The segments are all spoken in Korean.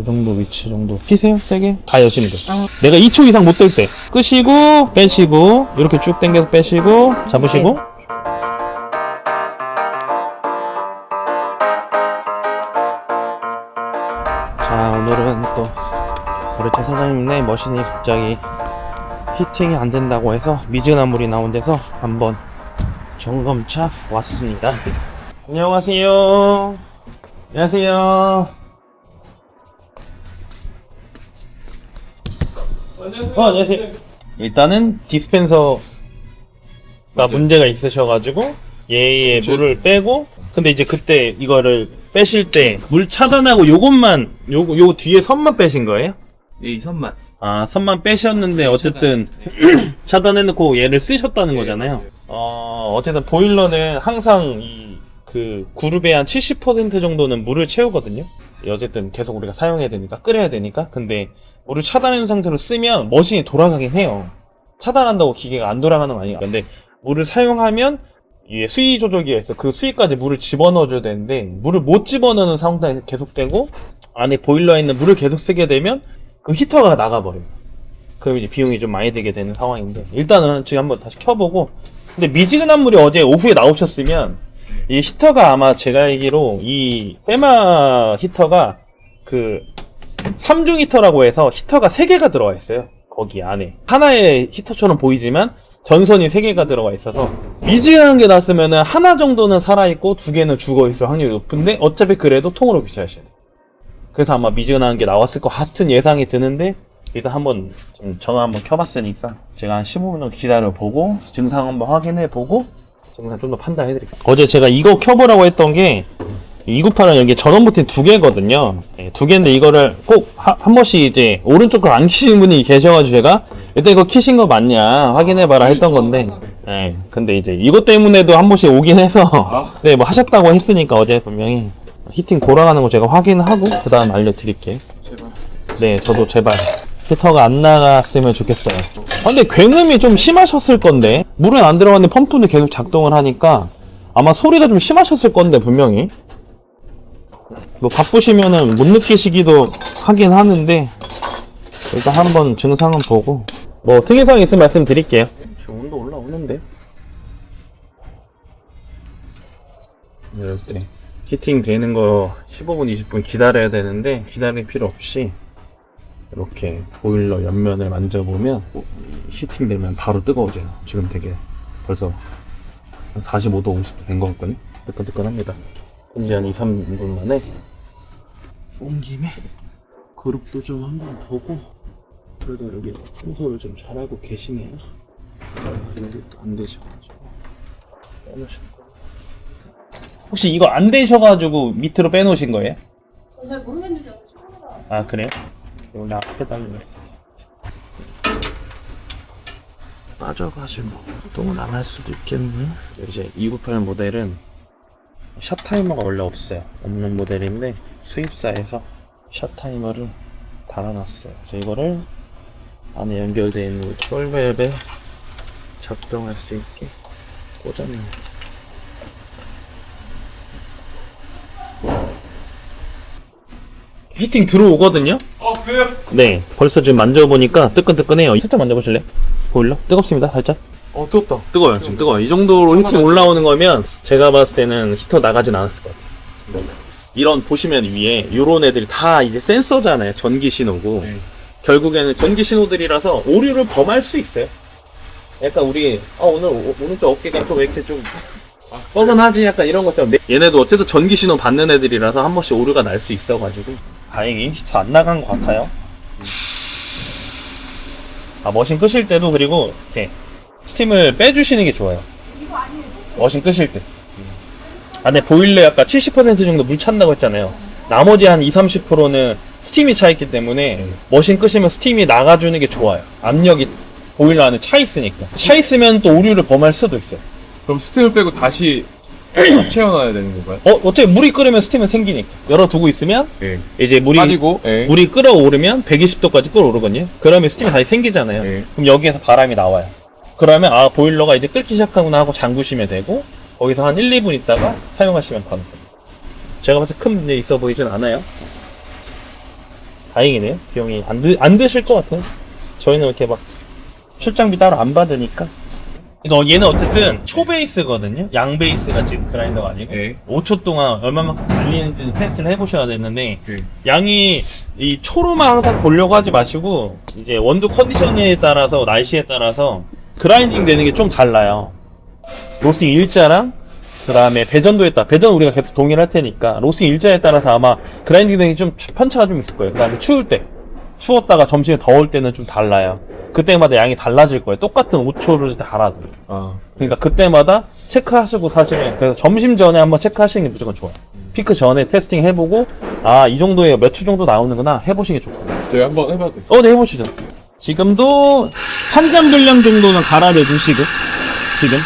이 정도 위치 정도 키세요 세게 다 여시면 돼요. 내가 2초 이상 못 들 때 끄시고 빼시고 이렇게 쭉 당겨서 빼시고 잡으시고 자 오늘은 또 우리 차 사장님네 머신이 갑자기 히팅이 안 된다고 해서 미지근한 물이 나온 데서 한번 점검차 왔습니다. 안녕하세요. 안녕하세요. 안녕하세요. 일단은 디스펜서가 문제가 있으셔가지고 얘의 물을 빼고 근데 이제 그때 이거를 빼실 때 물 차단하고 요것만 요 뒤에 선만 빼신 거예요? 이 선만. 아 선만 빼셨는데 어쨌든 차단해놓고 얘를 쓰셨다는 거잖아요. 어쨌든 보일러는 항상 그 그룹의 한 70% 정도는 물을 채우거든요. 어쨌든 계속 우리가 사용해야 되니까 끓여야 되니까. 근데 물을 차단해놓은 상태로 쓰면 머신이 돌아가긴 해요. 차단한다고 기계가 안 돌아가는 건 아니에요. 근데 물을 사용하면 이게 수위 조절기가 있어. 그 수위까지 물을 집어넣어줘야 되는데 물을 못 집어넣는 상황이 계속되고 안에 보일러에 있는 물을 계속 쓰게 되면 그 히터가 나가버려요. 그럼 이제 비용이 좀 많이 들게 되는 상황인데 일단은 지금 한번 다시 켜보고. 근데 미지근한 물이 어제 오후에 나오셨으면 이 히터가 아마 제가 알기로 이 페마 히터가 그 3중 히터라고 해서 히터가 3개가 들어가 있어요. 거기 안에 하나의 히터처럼 보이지만 전선이 3개가 들어가 있어서 미지근한 게 났으면 하나 정도는 살아있고 2개는 죽어있을 확률이 높은데 어차피 그래도 통으로 교체하셔야 돼요. 그래서 아마 미지근한 게 나왔을 것 같은 예상이 드는데 일단 한번 좀 전화 한번 켜봤으니까 제가 한 15분 정도 기다려보고 증상 한번 확인해보고 증상 좀 더 판단해드릴게요. 어제 제가 이거 켜보라고 했던 게 298은 여기 전원 버튼 2개거든요. 네, 2개인데 이거를 꼭 한 번씩 이제 오른쪽 걸 안 키시는 분이 계셔가지고 제가 일단 이거 키신 거 맞냐 확인해봐라 했던 건데 네, 근데 이제 이것 때문에도 한 번씩 오긴 해서 네, 뭐 하셨다고 했으니까 어제 분명히 히팅 돌아가는 거 제가 확인하고 그 다음 알려드릴게요. 제발. 네, 저도 제발 히터가 안 나갔으면 좋겠어요. 근데 굉음이 좀 심하셨을 건데 물은 안 들어갔는데 펌프는 계속 작동을 하니까 아마 소리가 좀 심하셨을 건데 분명히 뭐 바쁘시면은 못 느끼시기도 하긴 하는데 일단 한번 증상은 보고 뭐 특이사항 있으면 말씀드릴게요. 지금 온도 올라오는데 이럴 때 히팅 되는 거 15분 20분 기다려야 되는데 기다릴 필요 없이 이렇게 보일러 옆면을 만져보면 히팅 되면 바로 뜨거워져요. 지금 되게 벌써 45도 50도 된 것 같거든요. 뜨끈뜨끈합니다. 이제 한 2, 3분 만에 온 김에 그룹도 좀 한번 보고 그래도 여기 청소를 좀 잘하고 계시네요. 이게 또 안 되셔가지고 빼놓으신 거. 혹시 이거 안 되셔가지고 밑으로 빼놓으신 거예요? 잘 모르겠는데 처음 알았어요. 아 그래요? 원래 앞에 달려있어. 빠져가지고 구동을 안 할 수도 있겠네. 이제 298 모델은 샷 타이머가 원래 없어요. 없는 모델인데 수입사에서 샷 타이머를 달아놨어요. 그래서 이거를 안에 연결되어 있는 솔밸브에 작동할 수 있게 꽂아놔요. 히팅 들어오거든요? 그래요? 네, 벌써 지금 만져보니까 뜨끈뜨끈해요. 살짝 만져보실래요? 보일러? 뜨겁습니다, 살짝. 뜨겁다. 뜨거워요, 지금 뜨거워요. 이 정도로 히팅 올라오는 거면 제가 봤을 때는 히터 나가진 않았을 것 같아요. 이런 보시면 위에 이런 애들이 다 이제 센서잖아요. 전기 신호고. 네. 결국에는 전기 신호들이라서 오류를 범할 수 있어요. 약간 우리 오늘 오른쪽 어깨가 좀 왜 이렇게 좀 뻐근하지? 약간 이런 것처럼 얘네도 어쨌든 전기 신호 받는 애들이라서 한 번씩 오류가 날 수 있어가지고 다행히 히터 안 나간 것 같아요. 머신 끄실 때도 그리고 이렇게 스팀을 빼주시는 게 좋아요. 머신 끄실 때. 안에 보일러에 아까 70% 정도 물 찼다고 했잖아요. 나머지 한 20-30%는 스팀이 차 있기 때문에 머신 끄시면 스팀이 나가주는 게 좋아요. 압력이 보일러 안에 차 있으니까. 차 있으면 또 오류를 범할 수도 있어요. 그럼 스팀을 빼고 다시 채워놔야 되는 건가요? 어차피 물이 끓으면 스팀은 생기니까. 열어두고 있으면 예. 이제 빠지고, 예. 물이 끓어오르면 120도까지 끓어오르거든요. 그러면 스팀이 다시 생기잖아요. 예. 그럼 여기에서 바람이 나와요. 그러면 보일러가 이제 끓기 시작하구나 하고 잠그시면 되고 거기서 한 1, 2분 있다가 사용하시면 가능합니다. 제가 봤을 때 큰 문제 있어 보이진 않아요. 다행이네요. 비용이 안 드실 것 같아요. 저희는 이렇게 막 출장비 따로 안 받으니까. 이거 얘는 어쨌든 초 베이스거든요. 양 베이스가 지금 그라인더가 아니고 예. 5초 동안 얼마만큼 달리는지 테스트를 해보셔야 되는데 예. 양이 이 초로만 항상 보려고 하지 마시고 이제 원두 컨디션에 따라서 날씨에 따라서 그라인딩 되는 게 좀 달라요. 로스팅 일자랑 그 다음에 배전도에 따라 배전 우리가 계속 동일할 테니까 로스팅 일자에 따라서 아마 그라인딩 되는 게 좀 편차가 좀 있을 거예요. 그 다음에 추울 때 추웠다가 점심에 더울 때는 좀 달라요. 그때마다 양이 달라질 거예요. 똑같은 5초를 달아도. 아. 그러니까 그때마다 체크하시고 사시면 그래서 점심 전에 한번 체크하시는 게 무조건 좋아요. 피크 전에 테스팅 해보고 아 이 정도에 몇 초 정도 나오는구나 해보시는 게 좋거든요. 저희 한번 해봐도 돼요? 네 해보시죠. 지금도 한 잔 분량 정도는 갈아내 주시고 지금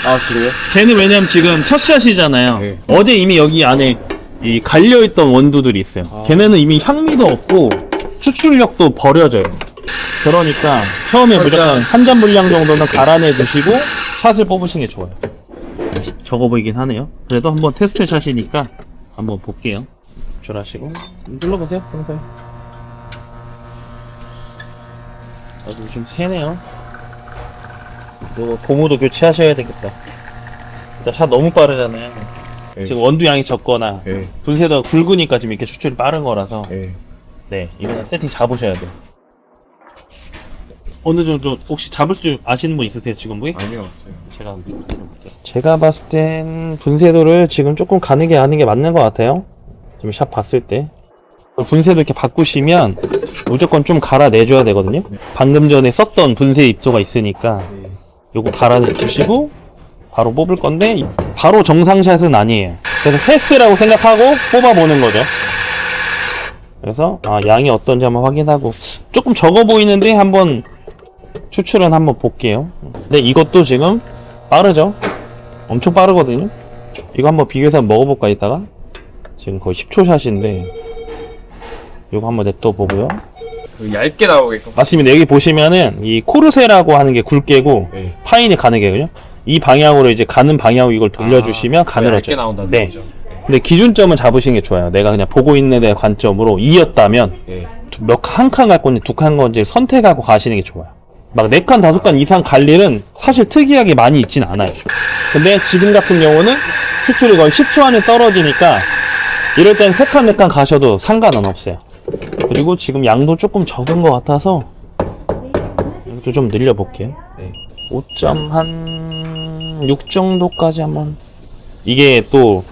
아, 그래요? 걔는 왜냐면 지금 첫 샷이잖아요. 네. 어제 이미 여기 안에 이 갈려있던 원두들이 있어요. 아. 걔네는 이미 향미도 없고 추출력도 버려져요. 그러니까 처음에 무조건 한 잔 분량 정도는 갈아내 주시고 샷을 뽑으시는 게 좋아요. 적어 보이긴 하네요. 그래도 한번 테스트 샷이니까 한번 볼게요. 조절하시고 눌러보세요. 평소에. 좀 세네요. 이거 고무도 교체하셔야 되겠다. 일단 샷 너무 빠르잖아요. 예. 지금 원두 양이 적거나 예. 분쇄도가 굵으니까 지금 이렇게 추출이 빠른 거라서 예. 네 이거는 세팅 잡으셔야 돼요. 어느 정도 혹시 잡을 줄 아시는 분 있으세요 지금 부위? 아니요. 제가 봤을 땐 분쇄도를 지금 조금 가늘게 하는 게 맞는 것 같아요. 지금 샷 봤을 때 분쇄도 이렇게 바꾸시면 무조건 좀 갈아내줘야 되거든요. 방금 전에 썼던 분쇄 입조가 있으니까 예. 요거 갈아내 주시고 바로 뽑을 건데 바로 정상샷은 아니에요. 그래서 테스트라고 생각하고 뽑아보는 거죠. 그래서 양이 어떤지 한번 확인하고 조금 적어 보이는데 한번 추출은 한번 볼게요. 근데 이것도 지금 빠르죠? 엄청 빠르거든요. 이거 한번 비교해서 한번 먹어볼까 이따가. 지금 거의 10초 샷인데 이거 한번 냅둬 보고요. 얇게 나오게끔. 맞습니다. 여기 보시면은 이 코르세라고 하는 게 굵게고 예. 파인이 가늘게거든요. 이 방향으로 이제 가는 방향으로 이걸 돌려주시면 가늘어져요. 얇게 나온다는 네. 거죠. 근데 기준점은 잡으시는 게 좋아요. 내가 그냥 보고 있는 데 관점으로 2였다면 예. 한 칸 갈 건지 두 칸 건지 선택하고 가시는 게 좋아요. 막 4칸, 5칸 이상 갈 일은 사실 특이하게 많이 있진 않아요. 근데 지금 같은 경우는 추출이 거의 10초 안에 떨어지니까 이럴 땐 3칸, 4칸 가셔도 상관은 없어요. 그리고 지금 양도 조금 적은 것 같아서 이것도 좀 늘려볼게요. 네. 5.6 정도까지 한번. 이게 또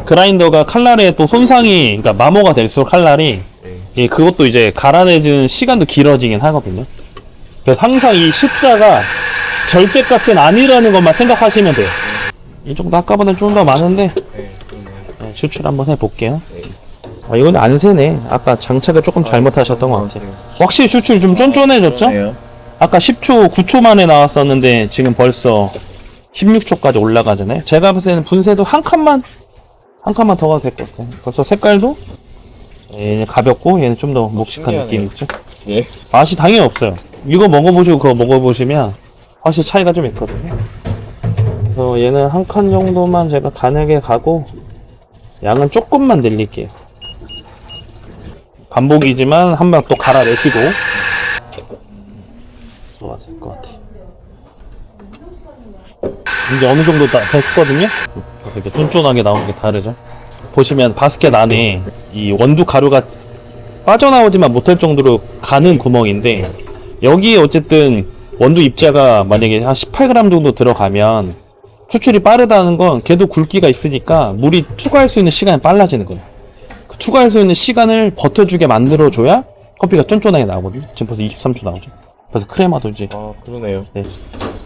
그라인더가 칼날에 또 손상이, 그러니까 마모가 될수록 칼날이 예, 그것도 이제 갈아내주는 시간도 길어지긴 하거든요. 그래서 항상 이 십자가 절대값은 아니라는 것만 생각하시면 돼요. 이 정도 아까보다 좀 더 많은데 네. 네, 추출 한번 해볼게요. 이건 안 새네. 아까 장착을 조금 잘못하셨던 것 같아요. 확실히 추출이 좀 쫀쫀해졌죠? 아까 10초, 9초 만에 나왔었는데 지금 벌써 16초까지 올라가잖아요. 제가 봤을 때는 분쇄도 한 칸만 더 가도 될 것 같아요. 벌써 색깔도 얘는 가볍고 얘는 좀 더 묵직한 신기하네요. 느낌이 있죠. 예. 맛이 당연히 없어요. 이거 먹어보시고 그거 먹어보시면 확실히 차이가 좀 있거든요. 그래서 얘는 한 칸 정도만 제가 가늘게 가고 양은 조금만 늘릴게요. 반복이지만 한 번 또 갈아내시고 좋았을 것 같아요. 이제 어느 정도 됐거든요. 이렇게 쫀쫀하게 나오는 게 다르죠. 보시면 바스켓 안에 이 원두 가루가 빠져나오지만 못할 정도로 가는 구멍인데 여기에 어쨌든 원두 입자가 만약에 한 18g 정도 들어가면 추출이 빠르다는 건 걔도 굵기가 있으니까 물이 투과할 수 있는 시간이 빨라지는 거예요. 그 투과할 수 있는 시간을 버텨주게 만들어줘야 커피가 쫀쫀하게 나오거든요. 지금 벌써 23초 나오죠. 벌써 크레마도 이제. 아, 그러네요. 네.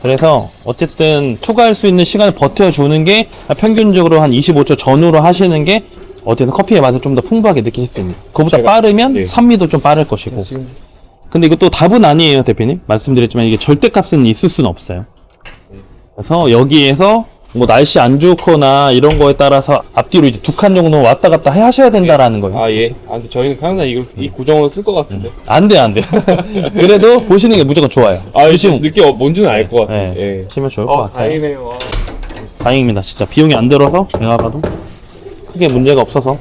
그래서 어쨌든 투과할 수 있는 시간을 버텨주는 게 평균적으로 한 25초 전후로 하시는 게 어쨌든 커피의 맛을 좀 더 풍부하게 느끼실 수 있습니다. 그보다 빠르면 네. 산미도 좀 빠를 것이고. 지금 근데 이것도 답은 아니에요, 대표님. 말씀드렸지만 이게 절대값은 있을 수는 없어요. 그래서 여기에서 뭐 날씨 안 좋거나 이런 거에 따라서 앞뒤로 이제 2칸 정도 왔다 갔다 하셔야 된다라는 거예요. 아, 예. 아, 근데 저희는 항상 이 구정으로 쓸 것 같은데. 안 돼, 안 돼. 그래도 보시는 게 무조건 좋아요. 아, 지금 느낌 뭔지는 알 것 같아요. 네. 예. 치면 좋을 것 같아요. 다행이네요. 다행입니다. 진짜 비용이 안 들어서 내가 봐도 크게 문제가 없어서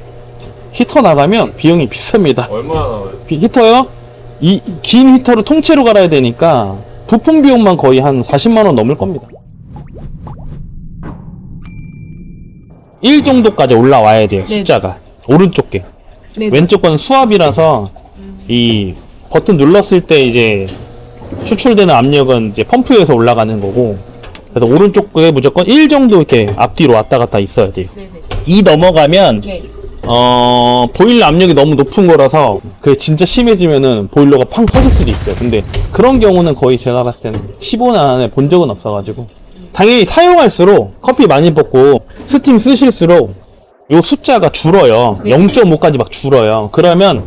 히터 나가면 비용이 비쌉니다. 얼마나 나와요? 히터요? 이 긴 히터를 통째로 갈아야 되니까 부품 비용만 거의 한 40만원 넘을 겁니다. 1 정도까지 올라와야 돼요. 네. 숫자가 오른쪽 게. 네. 왼쪽 건 수압이라서 이 버튼 눌렀을 때 이제 추출되는 압력은 이제 펌프에서 올라가는 거고, 그래서 오른쪽 게 무조건 1 정도 이렇게 앞뒤로 왔다 갔다 있어야 돼요. 네네. 2 넘어가면 네. 보일러 압력이 너무 높은 거라서 그게 진짜 심해지면은 보일러가 팡 터질 수도 있어요. 근데 그런 경우는 거의 제가 봤을 때는 15년 안에 본 적은 없어가지고, 당연히 사용할수록 커피 많이 볶고 스팀 쓰실수록 요 숫자가 줄어요. 네. 0.5까지 막 줄어요. 그러면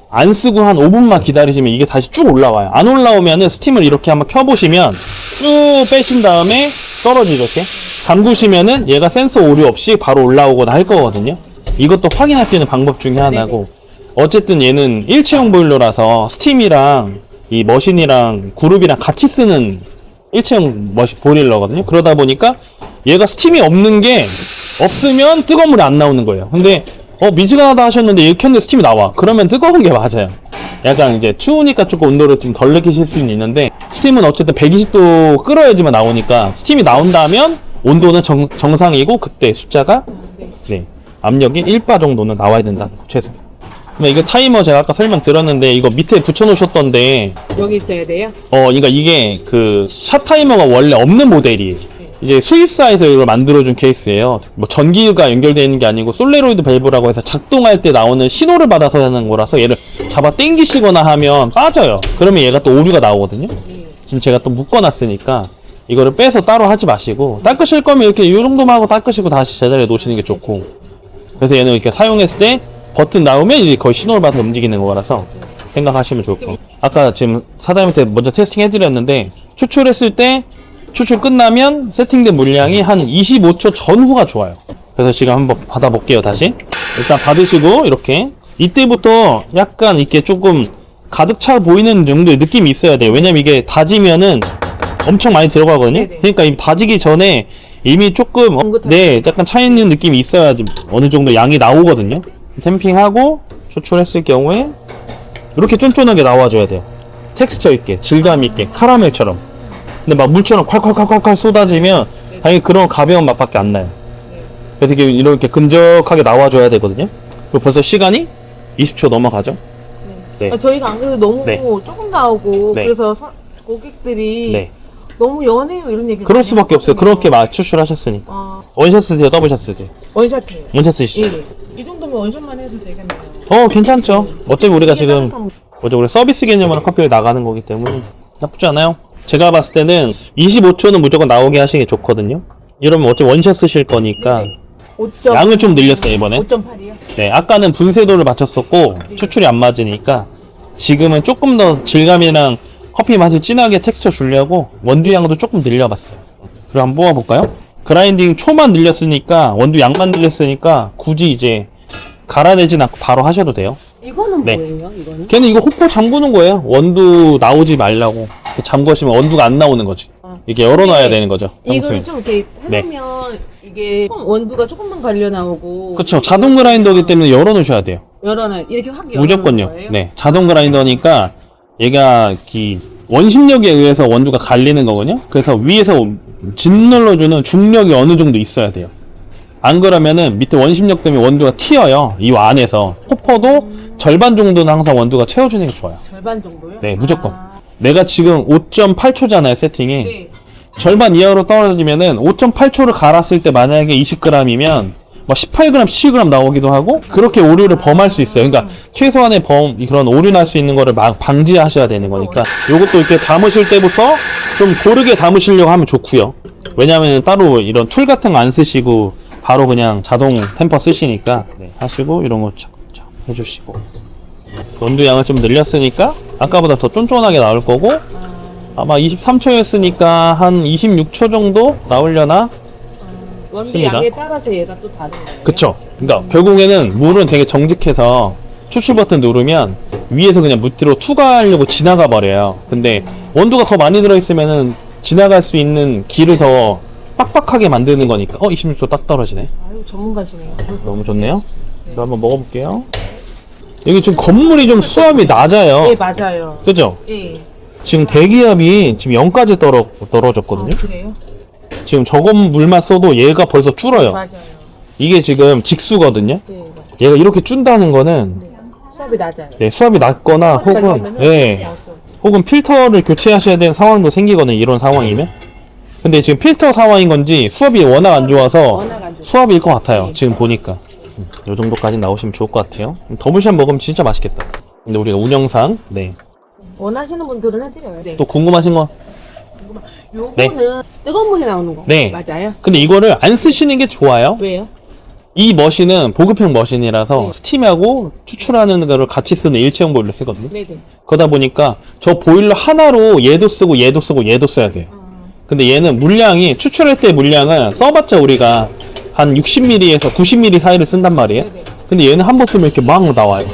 안 쓰고 한 5분만 기다리시면 이게 다시 쭉 올라와요. 안 올라오면은 스팀을 이렇게 한번 켜보시면 쭉 빼신 다음에 떨어지죠. 이렇게 담그시면은 얘가 센서 오류 없이 바로 올라오거나 할 거거든요. 이것도 확인할 수 있는 방법 중에 하나고, 어쨌든 얘는 일체형 보일러라서 스팀이랑 이 머신이랑 그룹이랑 같이 쓰는 일체형 보일러거든요. 그러다 보니까 얘가 스팀이 없는 게, 없으면 뜨거운 물이 안 나오는 거예요. 근데 미지근하다 하셨는데 이렇게 켰는데 스팀이 나와. 그러면 뜨거운 게 맞아요. 약간 이제 추우니까 조금 온도를 좀 덜 느끼실 수는 있는데, 스팀은 어쨌든 120도 끓어야지만 나오니까 스팀이 나온다면 온도는 정상이고, 그때 숫자가 네, 압력이 1바 정도는 나와야 된다는 거, 최소. 이거 타이머 제가 아까 설명 드렸는데 이거 밑에 붙여 놓으셨던데, 여기 있어야 돼요? 그러니까 이게 그 샷 타이머가 원래 없는 모델이에요. 이제 수입사에서 이걸 만들어준 케이스예요. 뭐 전기가 연결되어 있는 게 아니고 솔레로이드 밸브라고 해서 작동할 때 나오는 신호를 받아서 하는 거라서 얘를 잡아 당기시거나 하면 빠져요. 그러면 얘가 또 오류가 나오거든요. 지금 제가 또 묶어놨으니까 이거를 빼서 따로 하지 마시고, 닦으실 거면 이렇게 이 정도만 하고 닦으시고 다시 제자리에 놓으시는 게 좋고, 그래서 얘는 이렇게 사용했을 때 버튼 나오면 이제 거의 신호를 받아서 움직이는 거라서 생각하시면 좋을 거. 아까 지금 사장님한테 먼저 테스팅 해드렸는데, 추출했을 때 추출 끝나면 세팅된 물량이 한 25초 전후가 좋아요. 그래서 지금 한번 받아볼게요. 다시 일단 받으시고, 이렇게 이때부터 약간 이렇게 조금 가득 차 보이는 정도의 느낌이 있어야 돼요. 왜냐면 이게 다지면은 엄청 많이 들어가거든요. 네네. 그러니까 이 다지기 전에 이미 조금 약간 차 있는 느낌이 있어야지 어느 정도 양이 나오거든요. 탬핑하고 추출했을 경우에 이렇게 쫀쫀하게 나와줘야 돼요. 텍스처 있게, 질감 있게, 카라멜처럼. 근데 막 물처럼 콸콸콸콸콸 쏟아지면 당연히 그런 가벼운 맛밖에 안 나요. 그래서 이렇게 끈적하게 나와줘야 되거든요. 그리고 벌써 시간이 20초 넘어가죠. 네. 저희가 안 그래도 너무 네. 조금 나오고, 네. 그래서 고객들이 네. 너무 연해요 이런 얘기를 그럴 많이 수밖에 없어요. 하거든요. 그렇게 추출하셨으니까. 원샷 쓰세요? 더블샷 쓰세요? 원샷이에요. 원샷 쓰시죠? 예. 이 정도면 원샷만 해도 되겠네요. 괜찮죠. 어차피 우리가 이게 지금 따뜻한 우리 서비스 개념으로 커피를 나가는 거기 때문에 나쁘지 않아요. 제가 봤을 때는 25초는 무조건 나오게 하시는 게 좋거든요. 이러면 어차피 원샷 쓰실 거니까 5.8. 양을 좀 늘렸어요, 이번에. 5.8이요? 네, 아까는 분쇄도를 맞췄었고 추출이 안 맞으니까 지금은 조금 더 질감이랑 커피 맛을 진하게 텍스처 주려고 원두 양도 조금 늘려봤어요. 그럼 한번 뽑아볼까요? 그라인딩 초만 늘렸으니까, 원두 양만 늘렸으니까 굳이 이제 갈아내진 않고 바로 하셔도 돼요. 이거는 네. 뭐예요? 이거는? 걔는 이거 호포 잠그는 거예요. 원두 나오지 말라고. 잠그시면 원두가 안 나오는 거지. 이렇게 열어놔야 되는 거죠. 이거를 좀 이렇게 네. 해놓으면 이게 원두가 조금만 갈려 나오고. 그쵸. 자동 그라인더기 때문에 열어놓으셔야 돼요. 열어놔. 이렇게 확 열어놓는 무조건요. 거예요? 네. 자동 그라인더니까 얘가 원심력에 의해서 원두가 갈리는 거거든요. 그래서 위에서 짓눌러주는 중력이 어느 정도 있어야 돼요. 안 그러면은 밑에 원심력 때문에 원두가 튀어요. 이 안에서. 호퍼도 절반 정도는 항상 원두가 채워주는 게 좋아요. 절반 정도요? 네, 무조건. 내가 지금 5.8초잖아요, 세팅이. 네. 절반 이하로 떨어지면은 5.8초를 갈았을 때 만약에 20g이면 뭐 18g, 17g 나오기도 하고, 그렇게 오류를 범할 수 있어요. 그러니까 최소한의 그런 오류 날 수 있는 거를 막 방지하셔야 되는 거니까, 요것도 이렇게 담으실 때부터 좀 고르게 담으시려고 하면 좋고요. 왜냐면 따로 이런 툴 같은 거 안 쓰시고 바로 그냥 자동 템퍼 쓰시니까, 네, 하시고 이런 거 해주시고, 원두 양을 좀 늘렸으니까 아까보다 더 쫀쫀하게 나올 거고, 아마 23초였으니까 한 26초 정도 나오려나? 원두 싶습니다. 양에 따라서 얘가 또 다른 거예요? 그쵸. 그러니까 결국에는 물은 되게 정직해서 추출 버튼 누르면 위에서 그냥 밑으로 투과하려고 지나가 버려요. 근데 원두가 더 많이 들어있으면은 지나갈 수 있는 길을 더 빡빡하게 만드는 거니까. 26초 딱 떨어지네. 아유, 전문가시네요. 너무 좋네요. 네. 한번 먹어볼게요. 여기 지금 건물이 좀 수압이 낮아요. 네, 맞아요. 그죠? 네. 지금 대기압이 지금 0까지 떨어졌거든요. 그래요? 지금 저건 물만 써도 얘가 벌써 줄어요. 맞아요. 이게 지금 직수거든요. 네, 맞아요. 얘가 이렇게 준다는 거는 네. 수압이 낮아요. 네, 수압이 낮거나 혹은 네, 혹은 필터를 교체하셔야 되는 상황도 생기거든요. 이런 상황이면. 근데 지금 필터 상황인 건지 수압이 워낙 안 좋아서 워낙 안 좋죠. 수압일 것 같아요. 네. 지금 보니까. 요 정도까지 나오시면 좋을 것 같아요. 더블샷 먹으면 진짜 맛있겠다. 근데 우리가 운영상 네. 원하시는 분들은 해드려요. 네. 또 궁금하신 거? 요거는 뜨거운 물이 나오는 거. 네. 맞아요? 근데 이거를 안 쓰시는 게 좋아요. 왜요? 이 머신은 보급형 머신이라서 네. 스팀하고 추출하는 거를 같이 쓰는 일체형 보일러 쓰거든요. 네네. 그러다 보니까 저 보일러 하나로 얘도 쓰고 얘도 쓰고 얘도 써야 돼요. 근데 얘는 물량이 추출할 때 물량은 써봤자 우리가 한 60ml에서 90ml 사이를 쓴단 말이에요. 네네. 근데 얘는 한 번 쓰면 이렇게 막 나와요.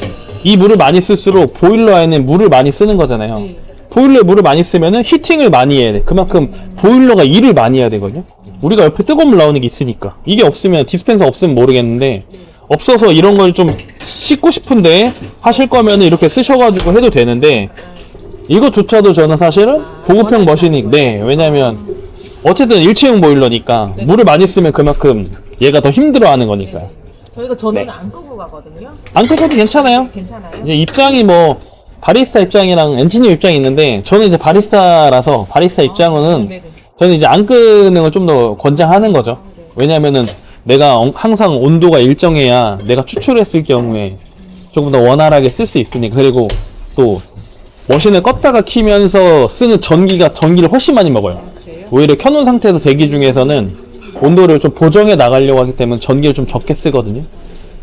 이 물을 많이 쓸수록 보일러에는 물을 많이 쓰는 거잖아요. 네. 보일러에 물을 많이 쓰면은 히팅을 많이 해야 돼. 그만큼 보일러가 일을 많이 해야 되거든요. 우리가 옆에 뜨거운 물 나오는 게 있으니까. 이게 없으면 디스펜서 없으면 모르겠는데 없어서 이런 걸 좀 씻고 싶은데 하실 거면은 이렇게 쓰셔가지고 해도 되는데 이것조차도 저는 사실은 보급형 머신이 네, 왜냐면 어쨌든 일체형 보일러니까 물을 많이 쓰면 그만큼 얘가 더 힘들어하는 거니까. 저희가 전원을 네. 안 끄고 가거든요. 안 끄셔도 괜찮아요. 괜찮아요? 이제 입장이 뭐 바리스타 입장이랑 엔지니어 입장이 있는데 저는 이제 바리스타라서 바리스타 입장은 네네. 저는 이제 안 끄는 걸 좀 더 권장하는 거죠. 네. 왜냐면은 내가 항상 온도가 일정해야 내가 추출했을 경우에 조금 더 원활하게 쓸 수 있으니까. 그리고 또 머신을 껐다가 키면서 쓰는 전기를 훨씬 많이 먹어요. 그래요? 오히려 켜놓은 상태에서 대기 중에서는 온도를 좀 보정해 나가려고 하기 때문에 전기를 좀 적게 쓰거든요.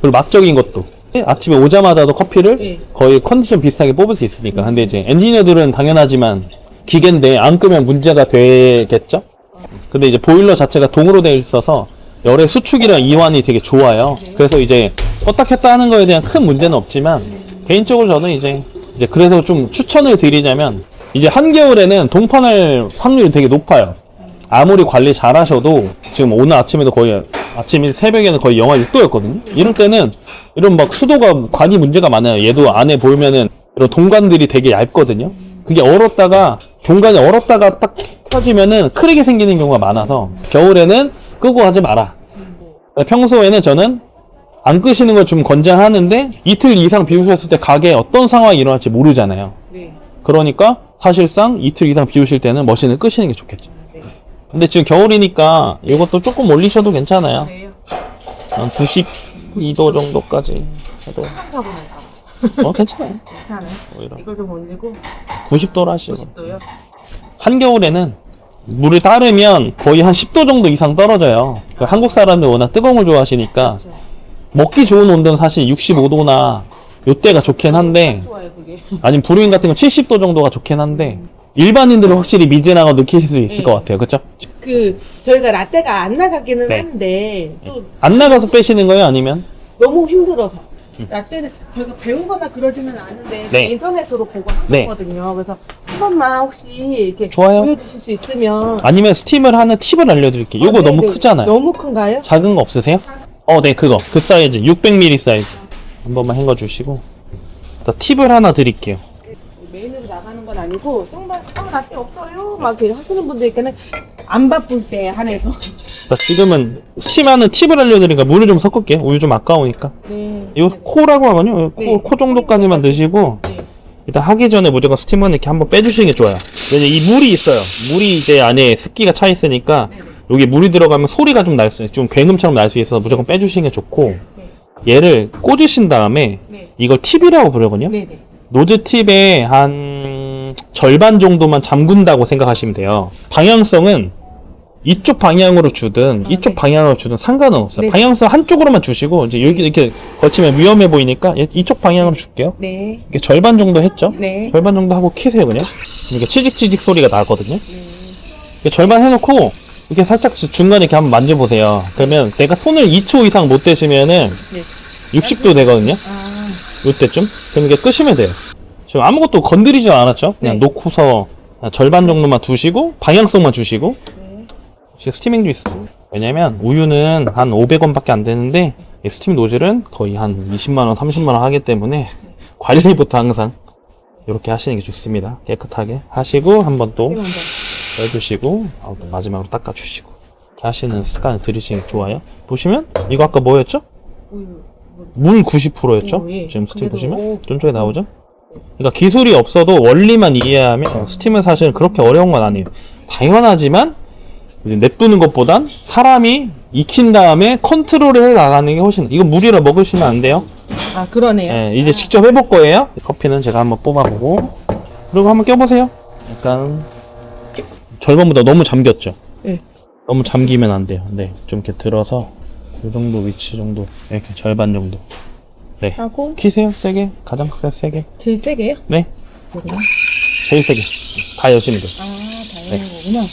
그리고 막적인 것도 아침에 오자마자도 커피를 네. 거의 컨디션 비슷하게 뽑을 수 있으니까. 근데 이제 엔지니어들은 당연하지만 기계인데 안 끄면 문제가 되겠죠? 근데 이제 보일러 자체가 동으로 되어 있어서 열의 수축이랑 이완이 되게 좋아요. 그래서 이제 껐다 켰다 하는 거에 대한 큰 문제는 없지만 개인적으로 저는 이제 그래서 좀 추천을 드리자면 이제 한겨울에는 동판할 확률이 되게 높아요. 아무리 관리 잘 하셔도 지금 오늘 아침에도 거의 아침 새벽에는 거의 영하 6도였거든요. 이럴 때는 이런 막 수도가 관이 문제가 많아요. 얘도 안에 보면은 이런 동관들이 되게 얇거든요. 그게 동관이 얼었다가 딱 켜지면은 크랙이 생기는 경우가 많아서 겨울에는 끄고 하지 마라. 평소에는 저는 안 끄시는 걸 좀 권장하는데 이틀 이상 비우셨을 때 가게에 어떤 상황이 일어날지 모르잖아요. 네. 그러니까 사실상 이틀 이상 비우실 때는 머신을 끄시는 게 좋겠죠. 네. 근데 지금 겨울이니까 이것도 조금 올리셔도 괜찮아요. 그래요? 한 92도 정도까지 해도 사보니까 괜찮아요. 괜찮아요. 오히려 이걸 좀 올리고 90도로 하시고 90도요? 한겨울에는 물을 따르면 거의 한 10도 정도 이상 떨어져요. 한국 사람들 워낙 뜨거운 걸 좋아하시니까 그렇죠. 먹기 좋은 온도는 사실 65도나 요때가 좋긴 한데 좋아요 그게. 아니면 브루잉 같은 건 70도 정도가 좋긴 한데 일반인들은 확실히 미진하고 느끼실 수 있을 네. 것 같아요. 그쵸? 저희가 라떼가 안 나가기는 네. 하는데 또 안 나가서 빼시는 거예요? 아니면? 너무 힘들어서 라떼는 저희가 배우거나 그러지는 않은데 네. 인터넷으로 보고 한 네. 거거든요. 그래서 한 번만 혹시 이렇게 좋아요. 보여주실 수 있으면. 아니면 스팀을 하는 팁을 알려드릴게요. 요거 네, 너무 네. 크잖아요. 너무 큰가요? 작은 거 없으세요? 네, 그 사이즈 600ml 사이즈 한 번만 헹궈주시고 일단 팁을 하나 드릴게요. 메인으로 나가는 건 아니고 정말 라떼 없어요 막 이렇게 하시는 분들께는 안 바쁠 때 한해서. 자, 지금은 스팀하는 팁을 알려드리니까 물을 좀 섞을게요. 우유 좀 아까우니까. 네. 이거 코라고 하거든요. 네. 코 정도까지만 드시고 네. 일단 하기 전에 무조건 스팀은 이렇게 한번 빼주시는 게 좋아요. 왜냐면 이 물이 있어요. 물이 이제 안에 습기가 차 있으니까 여기 물이 들어가면 소리가 좀 날 수 있어요. 좀 굉음처럼 날 수 있어서 무조건 빼주시는 게 좋고 얘를 꽂으신 다음에 네. 이걸 팁이라고 부르거든요. 네네. 노즈 팁의 한 절반 정도만 잠근다고 생각하시면 돼요. 방향성은 이쪽 방향으로 주든 이쪽 네. 방향으로 주든 상관은 없어요. 네. 방향성 한쪽으로만 주시고 이제 여기 이렇게 걸치면 위험해 보이니까 이쪽 방향으로 줄게요. 네. 이렇게 절반 정도 했죠? 네. 절반 정도 하고 키세요 그냥. 이렇게 치직치직 소리가 나거든요. 네. 이렇게 절반 해놓고 이렇게 살짝 중간에 이렇게 한번 만져보세요. 그러면 내가 손을 2초 이상 못 대시면은 네. 60도 되거든요. 아. 이때쯤? 그럼 이게 끄시면 돼요. 지금 아무것도 건드리지 않았죠? 그냥 네. 놓고서 절반 정도만 두시고 방향성만 주시고 네. 스티밍 주스. 왜냐면 우유는 한 500원밖에 안 되는데 이 스팀 노즐은 거의 한 20만원, 30만원 하기 때문에 관리부터 항상 이렇게 하시는 게 좋습니다. 깨끗하게 하시고 한번 또 지금 한번. 빼주시고 마지막으로 닦아주시고 이렇게 하시는 습관을 들이시는 게 좋아요. 보시면 이거 아까 뭐였죠? 우유. 물 90%였죠? 오, 예. 지금 스팀 그래도, 보시면 오. 좀 쪽에 나오죠? 그러니까 기술이 없어도 원리만 이해하면 스팀은 사실 그렇게 어려운 건 아니에요. 당연하지만 냅두는 것보단 사람이 익힌 다음에 컨트롤을 해 나가는 게 훨씬 이거 물이라 먹으시면 안 돼요. 아, 그러네요. 네, 이제 직접 해볼 거예요. 커피는 제가 한번 뽑아보고 그리고 한번 껴보세요. 약간 절반보다 너무 잠겼죠? 네. 너무 잠기면 안 돼요. 네, 좀 이렇게 들어서 이 정도 위치 정도 이렇게 절반 정도. 네. 하고 키세요, 세게. 가장 크게 세게. 제일 세게요? 네, 그래요? 제일 세게. 다 여시면 돼요. 아, 다양한 거구나.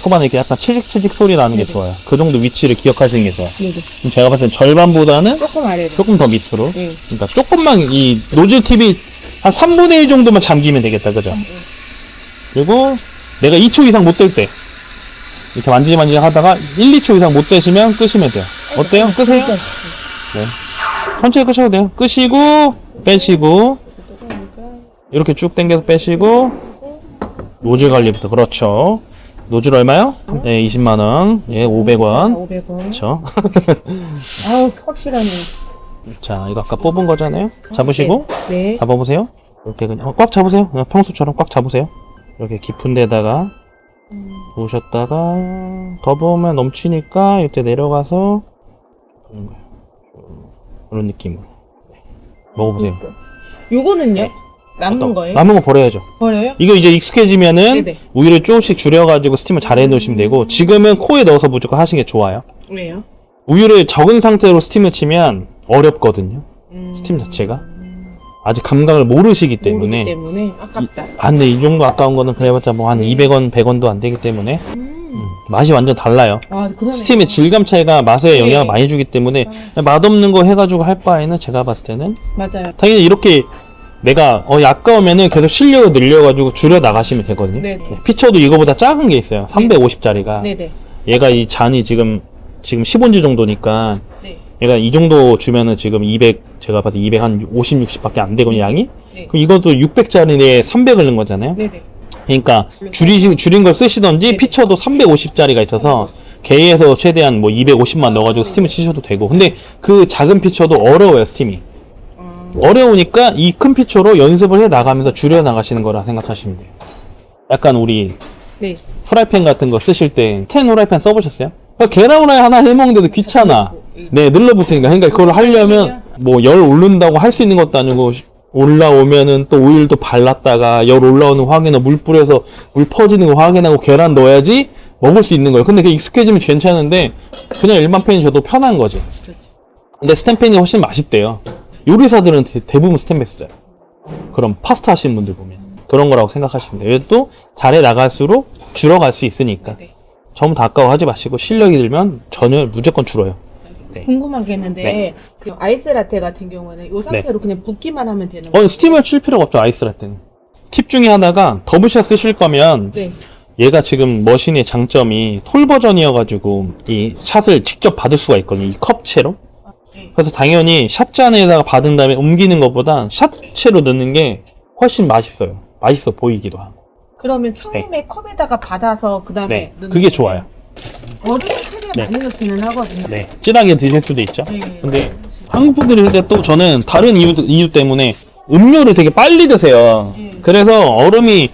초반에 이렇게 약간 치직치직 소리 나는 게 네네. 좋아요. 그 정도 위치를 기억하시는 게 좋아요. 네네. 그럼 제가 봤을 땐 절반보다는 조금 아래로. 조금 더 밑으로. 네. 그러니까 조금만 이 노즐 팁이 한 3분의 1 정도만 잠기면 되겠다, 그죠? 그리고 내가 2초 이상 못 될 때 이렇게 만지작 하다가 1, 2초 이상 못 되시면 끄시면 돼요. 어때요? 끄세요? 네. 천천히 끄셔도 돼요. 끄시고 빼시고 이렇게 쭉 당겨서 빼시고 노즐 관리부터. 그렇죠. 노즐 얼마요? 네, 20만원. 예, 500원. 500원. 그렇죠. 아우, 확실하네. 자, 이거 아까 뽑은 거잖아요. 잡으시고 네. 잡아보세요. 이렇게 그냥 꽉 잡으세요. 그냥 평소처럼 꽉 잡으세요. 이렇게 깊은 데다가 부으셨다가 더 부으면 넘치니까 이때 내려가서 그런 느낌으로 먹어보세요. 요거는요? 네. 남은 어떤- 거예요? 남은 거 버려야죠. 버려요? 이거 이제 익숙해지면은 네네. 우유를 조금씩 줄여가지고 스팀을 잘 해놓으시면 되고 지금은 코에 넣어서 무조건 하시는 게 좋아요. 왜요? 우유를 적은 상태로 스팀을 치면 어렵거든요. 스팀 자체가 아직 감각을 모르시기 때문에 모르기 때문에 아깝다. 근데 이 정도 아까운 거는 그래봤자 뭐 한 200원, 100원도 안 되기 때문에 맛이 완전 달라요. 아, 그러네. 스팀의 질감 차이가 맛에 영향을 많이 주기 때문에 맛없는 거 해가지고 할 바에는 제가 봤을 때는 맞아요. 당연히 이렇게 내가 아까우면은 계속 실력을 늘려가지고 줄여 나가시면 되거든요. 네네. 피처도 이거보다 작은 게 있어요. 350짜리가. 네네. 얘가 이 잔이 지금 10온즈 정도니까 네. 얘가 이 정도 주면은 지금 200 제가 봐서 200 한 50, 60밖에 안 되거든요, 양이. 네. 그럼 이것도 600짜리에 300을 넣은 거잖아요. 네네. 그러니까 줄인 걸 쓰시던지 네네. 피처도 350짜리가 있어서 개에서 최대한 뭐 250만 넣어가지고 스팀을 치셔도 되고. 근데 그 작은 피처도 어려워요, 스팀이. 어려우니까 이 큰 피처로 연습을 해 나가면서 줄여 나가시는 거라 생각하시면 돼요. 약간 우리 네. 프라이팬 같은 거 쓰실 때 텐 후라이팬 써보셨어요? 그러니까 계란 후라이 하나 해먹는데도 귀찮아. 네, 눌러붙으니까. 그러니까 그걸 하려면 뭐 열 오른다고 할 수 있는 것도 아니고 올라오면은 또 오일도 발랐다가 열 올라오는 거 확인하고 물 뿌려서 물 퍼지는 거 확인하고 계란 넣어야지 먹을 수 있는 거예요. 근데 그게 익숙해지면 괜찮은데 그냥 일반 팬이 저도 편한 거지. 근데 스텐팬이 훨씬 맛있대요. 요리사들은 대부분 스텐팬 써요. 그럼 파스타 하시는 분들 보면 그런 거라고 생각하시면 돼요. 또 잘해 나갈수록 줄어갈 수 있으니까 네. 전부 다 아까워하지 마시고 실력이 들면 전혀 무조건 줄어요. 네. 궁금한 게 있는데 네. 그 아이스 라떼 같은 경우는 이 상태로 그냥 붓기만 하면 되는 거예요? 스팀을 칠 필요가 없죠. 아이스 라떼는. 팁 중에 하나가 더블샷 쓰실 거면 네. 얘가 지금 머신의 장점이 톨 버전이어가지고 이 샷을 직접 받을 수가 있거든요. 이 컵채로. 네. 그래서 당연히 샷잔에다가 받은 다음에 옮기는 것보다 샷채로 넣는 게 훨씬 맛있어요. 맛있어 보이기도 하고. 그러면 처음에 컵에다가 받아서 그 다음에 네, 넣는 그게 거예요? 좋아요. 얼음을 최대한 네. 많이 넣기는 하거든요. 네, 진하게 드실 수도 있죠. 네. 근데 한국 분들이 근데 또 저는 다른 이유 때문에 음료를 되게 빨리 드세요. 그래서 얼음이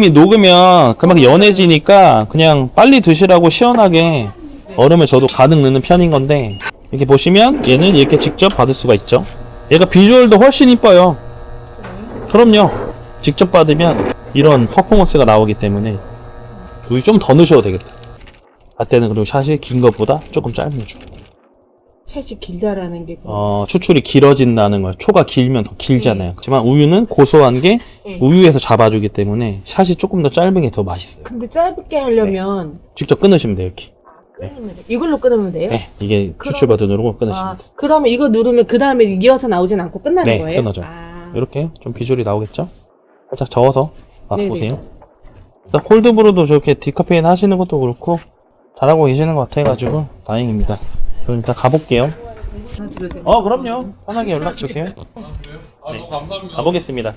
녹으면 그만큼 연해지니까 그냥 빨리 드시라고 시원하게 얼음을 저도 가득 넣는 편인 건데 이렇게 보시면 얘는 이렇게 직접 받을 수가 있죠. 얘가 비주얼도 훨씬 이뻐요. 그럼요. 직접 받으면 이런 퍼포먼스가 나오기 때문에 우유 좀 더 넣으셔도 되겠다. 라떼는 그리고 샷이 긴 것보다 조금 짧으면 좋아요. 샷이 길다라는 게 추출이 길어진다는 거예요. 초가 길면 더 길잖아요. 하지만 우유는 고소한 게 네. 우유에서 잡아주기 때문에 샷이 조금 더 짧은 게 더 맛있어요. 근데 짧게 하려면 직접 끊으시면 돼요, 이렇게. 끊으면 돼요. 이걸로 끊으면 돼요? 네, 이게 그럼- 추출 버튼 누르고 끊으시면 돼요. 그러면 이거 누르면 그 다음에 이어서 나오진 않고 끝나는 네, 거예요? 끊어져요. 아. 이렇게 좀 비주얼이 나오겠죠? 살짝 저어서 네네. 맛보세요. 일단 콜드브루도 저렇게 디카페인 하시는 것도 그렇고 잘하고 계시는 것 같아가지고 다행입니다. 그럼 일단 가볼게요. 그럼요. 편하게 연락 주세요. 아, 너무 감사합니다. 가보겠습니다.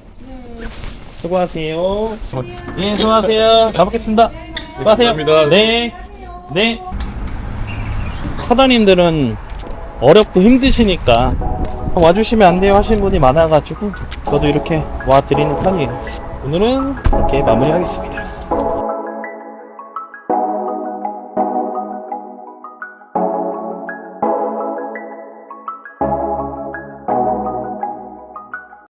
수고하세요. 예, 수고하세요. 가보겠습니다. 수고하세요. 감사합니다. 네. 네. 사장님들은 어렵고 힘드시니까 와주시면 안 돼요 하시는 분이 많아가지고 저도 이렇게 와드리는 편이에요. 오늘은 이렇게 마무리하겠습니다.